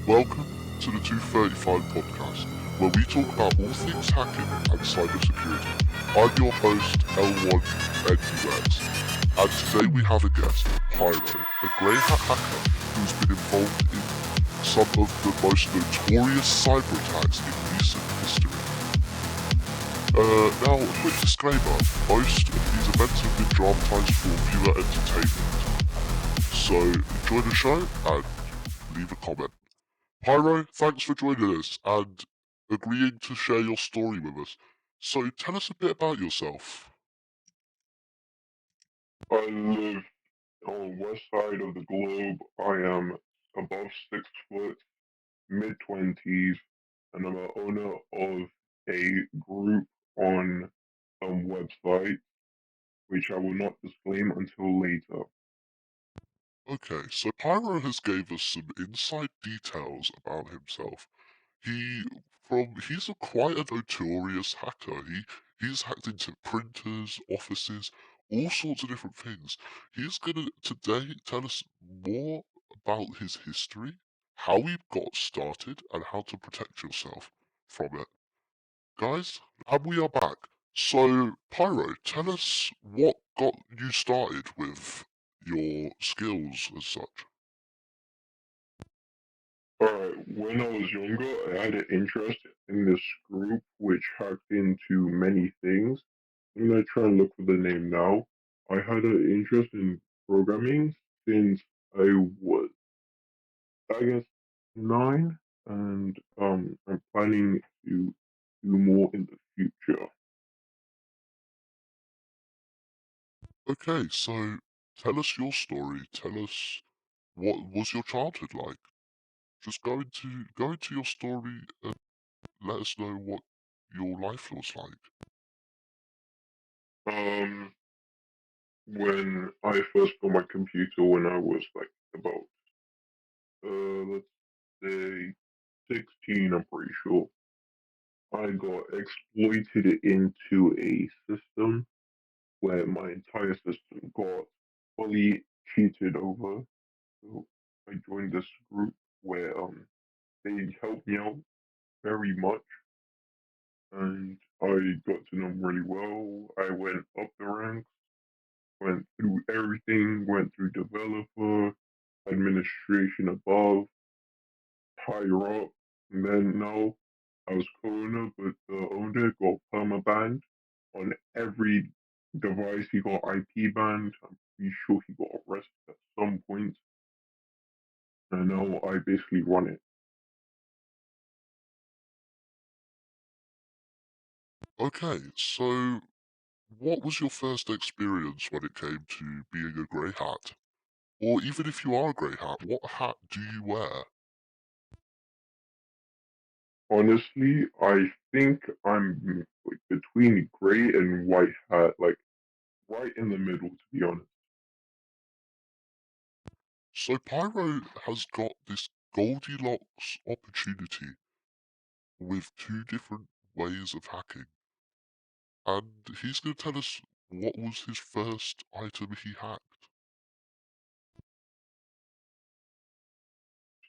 Welcome to the 235 podcast, where we talk about all things hacking and cybersecurity. I'm your host, SE1-EP1, and today we have a guest, Pyro, a grey hat hacker who's been involved in some of the most notorious cyber attacks in recent history. Now, a quick disclaimer, most of these events have been dramatized for viewer entertainment. So, enjoy the show and leave a comment. Pyro, thanks for joining us and agreeing to share your story with us. So tell us a bit about yourself. I live on the west side of the globe. I am above 6 foot, mid 20s, and I'm the owner of a group on some website, which I will not disclaim until later. Okay, so Pyro has gave us some inside details about himself. He's quite a notorious hacker. He's hacked into printers, offices, all sorts of different things. He's gonna today tell us more about his history, how he got started, and how to protect yourself from it. Guys, and we are back. So, Pyro, tell us what got you started with your skills as such. Alright, when I was younger, I had an interest in this group which hacked into many things. I'm gonna try and look for the name now. I had an interest in programming since I was, I guess, 9, and I'm planning to do more in the future. Okay, so tell us your story. Tell us what was your childhood like. Just go into your story and let us know what your life was like. Um, when I first got my computer, when I was like about, let's say 16, I'm pretty sure, I got exploited into a system where my entire system got fully cheated over. So I joined this group where they helped me out very much, and I got to know them really well. I went up the ranks, went through everything, went through developer, administration above, higher up, and then now I was co-owner, but the owner got perma banned on every device. He got IP banned. I'm pretty sure he got arrested at some point, and now I basically run it. Okay, so what was your first experience when it came to being a grey hat? Or even if you are a grey hat, what hat do you wear? Honestly, I think I'm like between gray and white hat, like right in the middle, to be honest. So Pyro has got this Goldilocks opportunity with two different ways of hacking. And he's going to tell us what was his first item he hacked.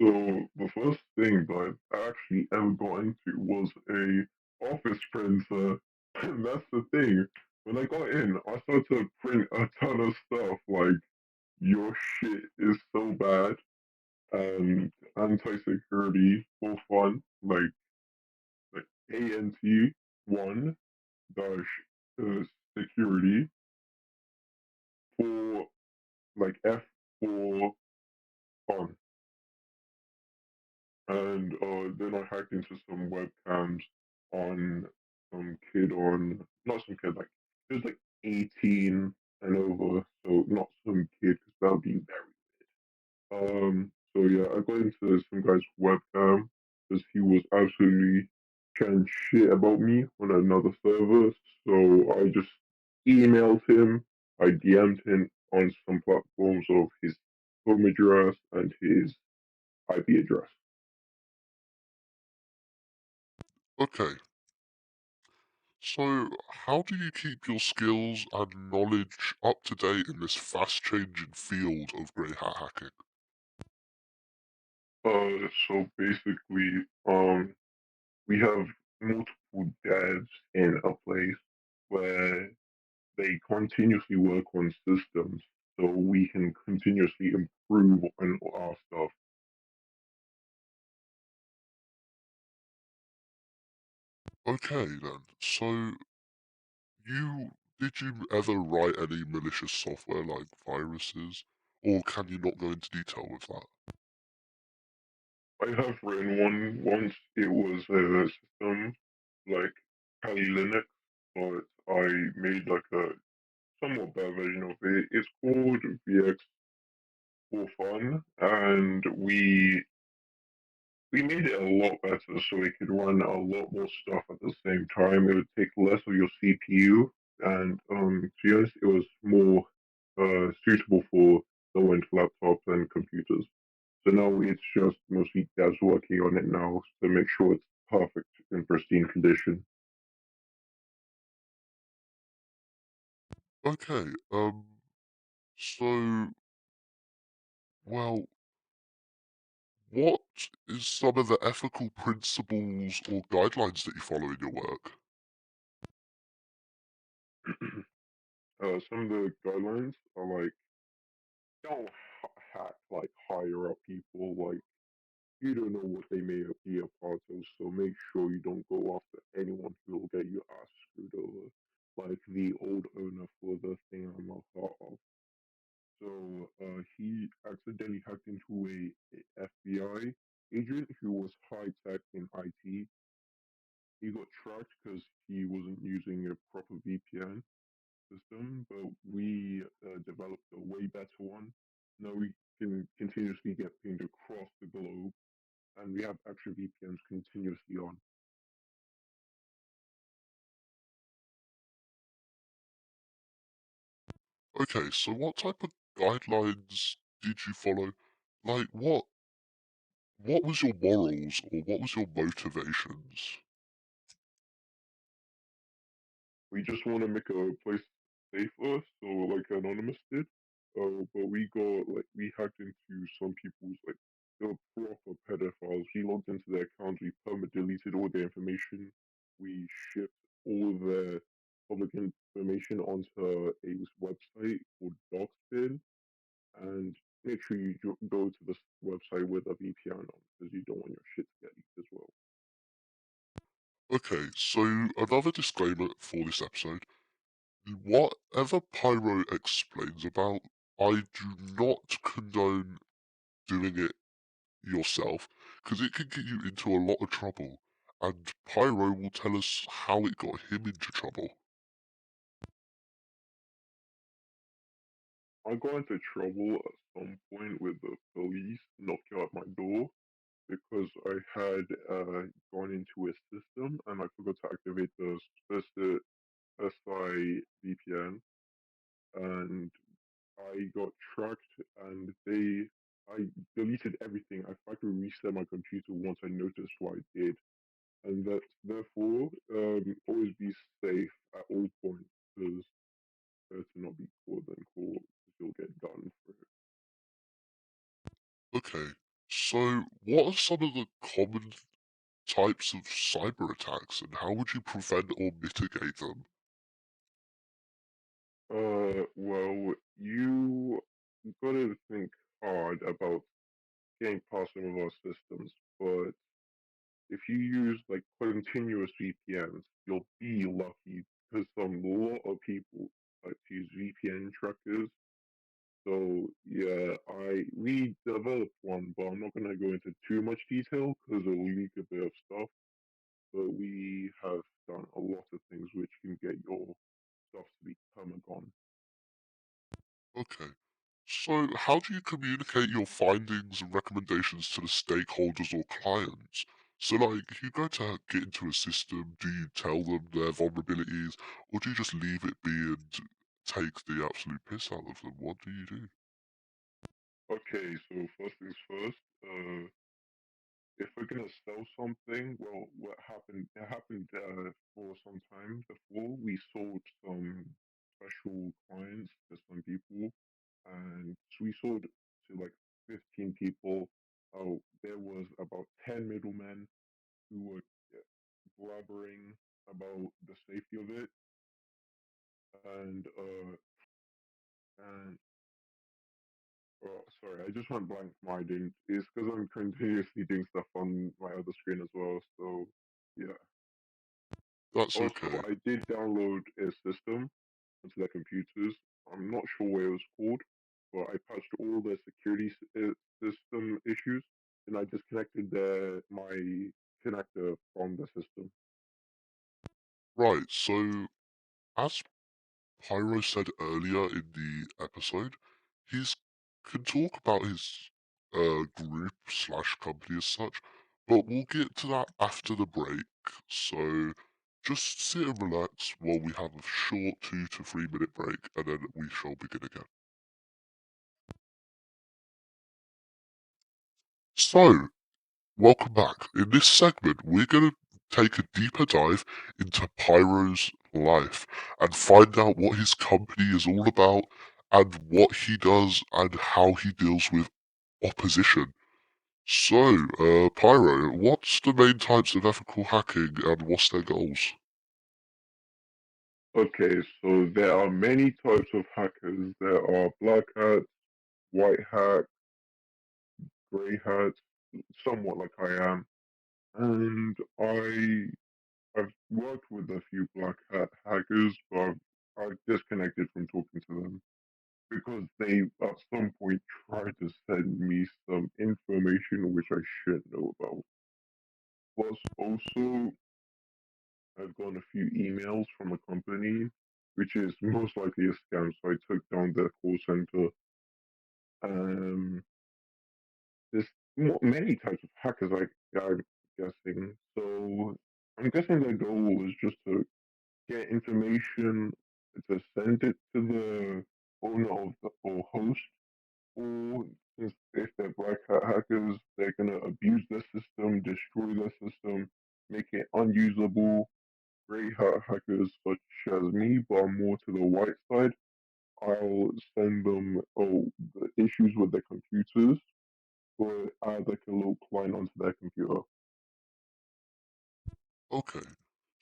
So the first thing that I actually ever got into was a office printer. And that's the thing. When I got in, I started to print a ton of stuff like your shit is so bad and anti-security for fun, like ANT1 dash security for like F for fun. And then I hacked into some webcams on some kid on, not some kid, like, it was like 18 and over, so not some kid, because that would be very. So yeah, I got into some guy's webcam because he was absolutely chatting shit about me on another server. So I just emailed him, I DM'd him on some platforms of his home address and his IP address. Okay, so how do you keep your skills and knowledge up to date in this fast changing field of grey hat hacking? So basically, we have multiple devs in a place where they continuously work on systems so we can continuously improve on our stuff. Okay then. So you did you ever write any malicious software like viruses, or can you not go into detail with that? I have written one once. It was a system like Kali Linux, but I made like a somewhat bad version of it. It's called VX for fun, and we made it a lot better so it could run a lot more stuff at the same time. It would take less of your CPU, and to be honest, it was more suitable for low-end laptops and computers. So now it's just mostly devs working on it now to make sure it's perfect in pristine condition. Okay. So well, what is some of the ethical principles or guidelines that you follow in your work? Some of the guidelines are like don't hack like higher up people. Like you don't know what they may be a part of, so make sure you don't go after anyone who will get your ass screwed over. Like the old owner for the thing I'm a part of. So he accidentally hacked into a FBI agent who was high tech in IT. He got tracked because he wasn't using a proper VPN system, but we developed a way better one. Now we can continuously get pinged across the globe, and we have extra VPNs continuously on. Okay, so what type of guidelines did you follow? Like, what was your morals or what was your motivations? We just want to make a place safer, so like Anonymous did. But we got like we hacked into some people's like they were proper pedophiles. We logged into their accounts, we perma deleted all their information, we shipped all their public information onto a website called Doxbin, and make sure you go to this website with a VPN on because you don't want your shit to get leaked as well. Okay, so another disclaimer for this episode. Whatever Pyro explains about, I do not condone doing it yourself, because it can get you into a lot of trouble, and Pyro will tell us how it got him into trouble. I got into trouble at some point with the police knocking at my door because I had gone into a system and I forgot to activate the SI VPN, and I got tracked and I deleted everything. I factory reset my computer once I noticed what I did, and that therefore always be safe at all points because better to not be caught than caught because you'll get done for it. Okay, so what are some of the common types of cyber attacks, and how would you prevent or mitigate them? Well, you gotta think hard about getting past some of our systems, but if you use like continuous VPNs, you'll be lucky because some lot of people like to use VPN trackers. So yeah, I we developed one, but I'm not gonna go into too much detail because it'll leak a bit of stuff. But we have done a lot of things which can get your stuff to be perma. Okay. So, how do you communicate your findings and recommendations to the stakeholders or clients? So, like, if you go to get into a system, do you tell them their vulnerabilities, or do you just leave it be and take the absolute piss out of them? What do you do? Okay, so first things first. If we're gonna sell something, well, what happened? It happened for some time before. We sold some special clients to some people, and so we sold to like 15 people. Oh, there Sorry, I just went blank minded. It's because I'm continuously doing stuff on my other screen as well. So yeah. That's Also, okay. I did download a system onto their computers. I'm not sure what it was called, but I patched all the security system issues, and I disconnected my connector from the system. Right, so as Pyro said earlier in the episode, he's can talk about his group slash company as such, but we'll get to that after the break. So just sit and relax while we have a short 2 to 3 minute break, and then we shall begin again. So, welcome back. In this segment, we're going to take a deeper dive into Pyro's life and find out what his company is all about and what he does and how he deals with opposition. So, Pyro, what's the main types of ethical hacking and what's their goals? Okay, so there are many types of hackers. There are black hats, white hat, grey hats, somewhat like I am, and I've worked with a few black hat hackers, but I've disconnected from talking to them because they at some point tried to send me some information which I shouldn't know about. Plus, also, I've gotten a few emails from a company which is most likely a scam, so I took down their call center. Um, there's many types of hackers, I'm guessing. So I'm guessing their goal was just to get information to send it to the owner of the or host, or if they're black hat hackers, they're gonna abuse their system, destroy their system, make it unusable. Grey hat hackers such as me, but I'm more to the white side. I'll send them the issues with their computers, or add like a little client onto their computer. Okay,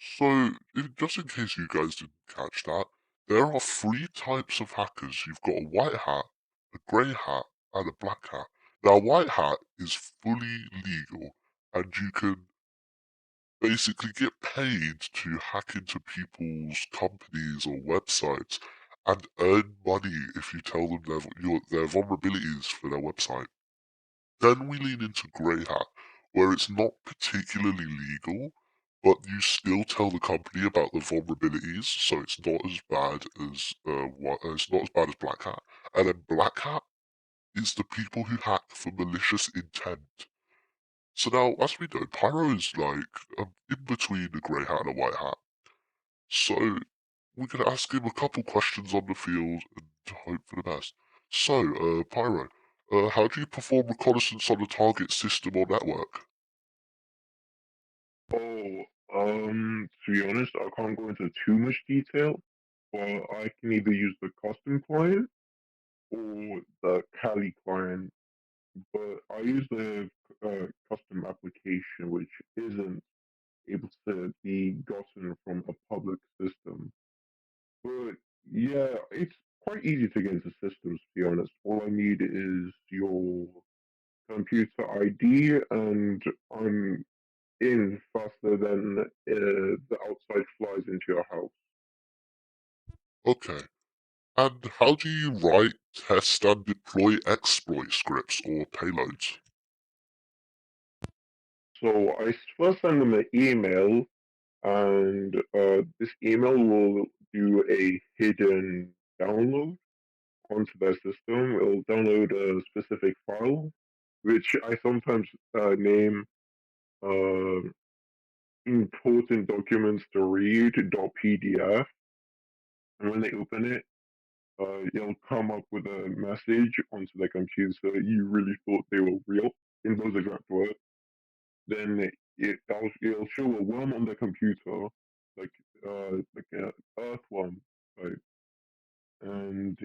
so just in case you guys didn't catch that, there are 3 types of hackers. You've got a white hat, a grey hat, and a black hat. Now, white hat is fully legal, and you can basically get paid to hack into people's companies or websites and earn money if you tell them their vulnerabilities for their website. Then we lean into grey hat, where it's not particularly legal, but you still tell the company about the vulnerabilities, so it's not as bad as it's not as bad as black hat. And then black hat is the people who hack for malicious intent. So now, as we know, Pyro is like in between a grey hat and a white hat. So we're gonna ask him a couple questions on the field and hope for the best. So, Pyro, how do you perform reconnaissance on the target system or network? Oh, to be honest, I can't go into too much detail, but I can either use the custom client or the Kali client. But I use the custom application, which isn't able to be gotten from a public system. But yeah, it's quite easy to get into systems, to be honest. All I need is your computer ID, and I'm in faster than the outside flies into your house. Okay. And how do you write, test, and deploy exploit scripts or payloads? So I first send them an email, and this email will do a hidden download onto their system. It'll download a specific file, which I sometimes name uh, important documents to read .pdf. And when they open it, it'll come up with a message onto their computer. So you really thought they were real in those exact words. Then it'll show a worm on the computer, like an earthworm type, and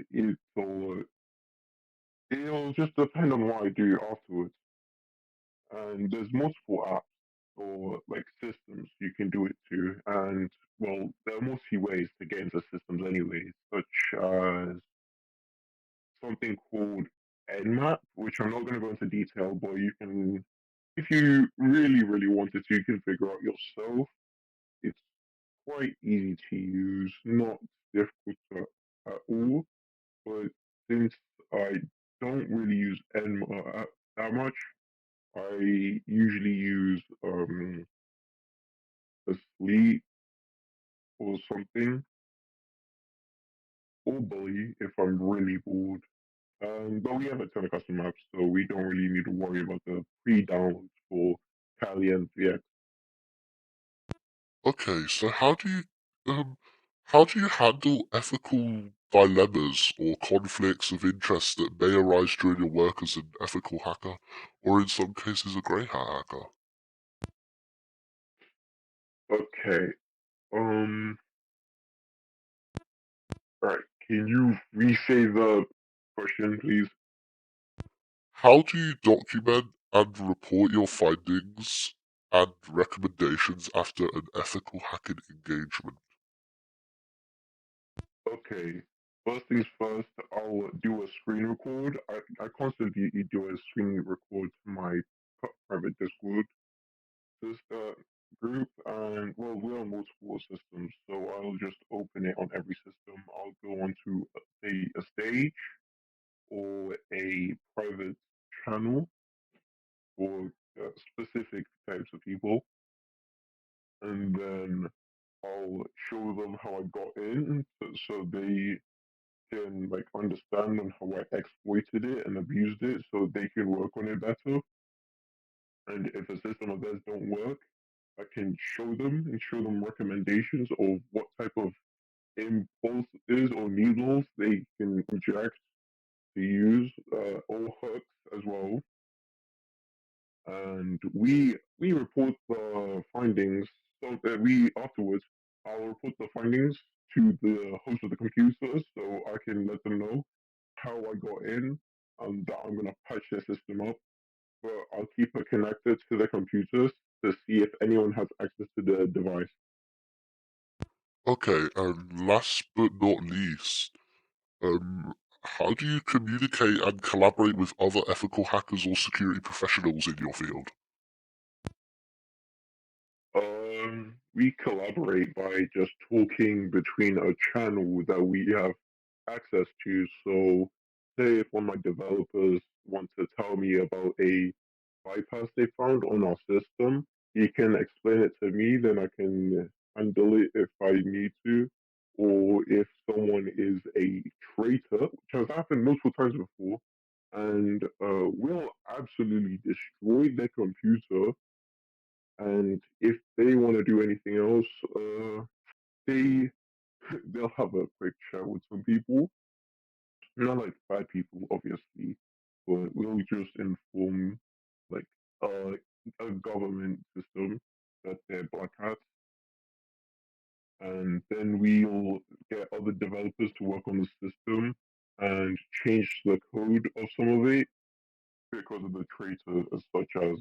it'll just depend on what I do afterwards. And there's multiple apps or like systems you can do it to, and well, there are mostly ways to get into systems anyway, such as something called Nmap, which I'm not going to go into detail, but you can, if you really, really wanted to, you can figure out yourself. It's quite easy to use, not difficult at all. But since I don't really use Nmap that much, I usually use a sleep or something, or bully if I'm really bored. But we have a ton of custom maps, so we don't really need to worry about the pre-downloads for Kali and VX. Okay, so how do you handle ethical dilemmas or conflicts of interest that may arise during your work as an ethical hacker, or in some cases a grey hat hacker? Okay. Um. All right. Can you re-say the question, please? How do you document and report your findings and recommendations after an ethical hacking engagement? Okay. First things first, I'll do a screen record. I constantly do a screen record to my private Discord sister group, and well, we're on multiple systems, so I'll just open it on every system. I'll go onto a stage or a private channel for specific types of people, and then I'll show them how I got in, so they can like understand on how I exploited it and abused it, so they can work on it better. And if a system of theirs don't work, I can show them and show them recommendations of what type of impulses or needles they can inject to use, or hooks as well. And we report the findings so that we afterwards I'll report the findings to the host of the computer so I can let them know how I got in and that I'm gonna patch their system up. But I'll keep it connected to the computers to see if anyone has access to the device. Okay, and last but not least, how do you communicate and collaborate with other ethical hackers or security professionals in your field? We collaborate by just talking between a channel that we have access to. So, say if one of my developers wants to tell me about a bypass they found on our system, he can explain it to me, then I can handle it if I need to. Or if someone is a traitor, which has happened multiple times before, and will absolutely destroy their computer, and if they want to do anything else, they they'll have a quick chat with some people, not like bad people, obviously, but we'll just inform like uh, a government system that they're black hats, and then we'll get other developers to work on the system and change the code of some of it because of the traitors, such as.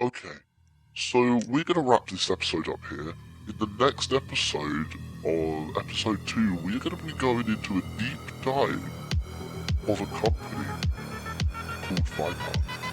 Okay, so we're gonna wrap this episode up here. In the next episode, or episode 2, we're gonna be going into a deep dive of a company called Viper.